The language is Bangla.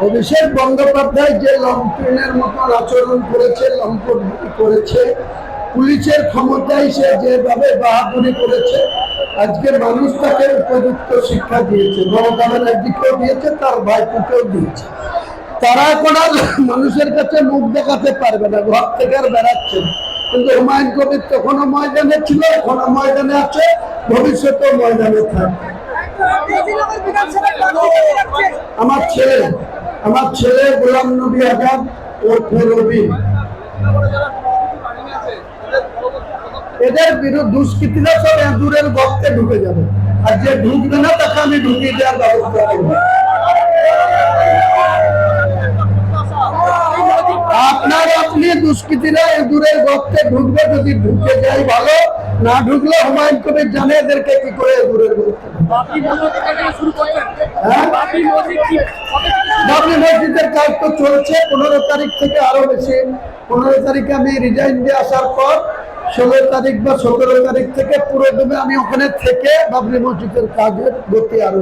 অভিষেক বন্দ্যোপাধ্যায় যে লম্পটের মতন আচরণ করেছে, লম্পট করেছে, পুলিশের ক্ষমতায় সে যেভাবে বাহাদুরি করেছে, আজকে মানুষ তাকে উপযুক্ত শিক্ষা দিয়েছে। মমতা ব্যানার্জিকেও দিয়েছে, তার ভাইপোকেও দিয়েছে। তারা এখন আর মানুষের কাছে মুখ দেখাতে পারবে না, ঘর থেকে আর বেড়াচ্ছে না। কিন্তু হুমায়ুন কবির তখনও ময়দানে ছিল, এখনো ময়দানে আছে, ভবিষ্যতেও ময়দানে থাকবে। আমার ছেলে গোলাম নবী আজাদ ওরফে রবি, এদের বিরুদ্ধে দুষ্কৃতীরা সব দূরের গর্তে ঢুকে যাবে, আর যে ঢুকবে না তাকে আমি ঢুকিয়ে দেওয়ার ব্যবস্থা করব। আপনি দুষ্কৃতীরা দূরের গর্তে ঢুকবে, যদি ঢুকে যায় ভালো, না ঢুকলে হুমায়ুন কবির জানে এদেরকে কি করে দূরের গর্তে। বাবরি মসজিদের কাজ তো চলছে, 15 তারিখ থেকে আরো বেশি। 15 তারিখে আমি রিজাইন দিয়ে আসার পর 16 তারিখ বা 17 তারিখ থেকে পুরো দমে আমি ওখানে থেকে বাবরি মসজিদের কাজের গতি আরো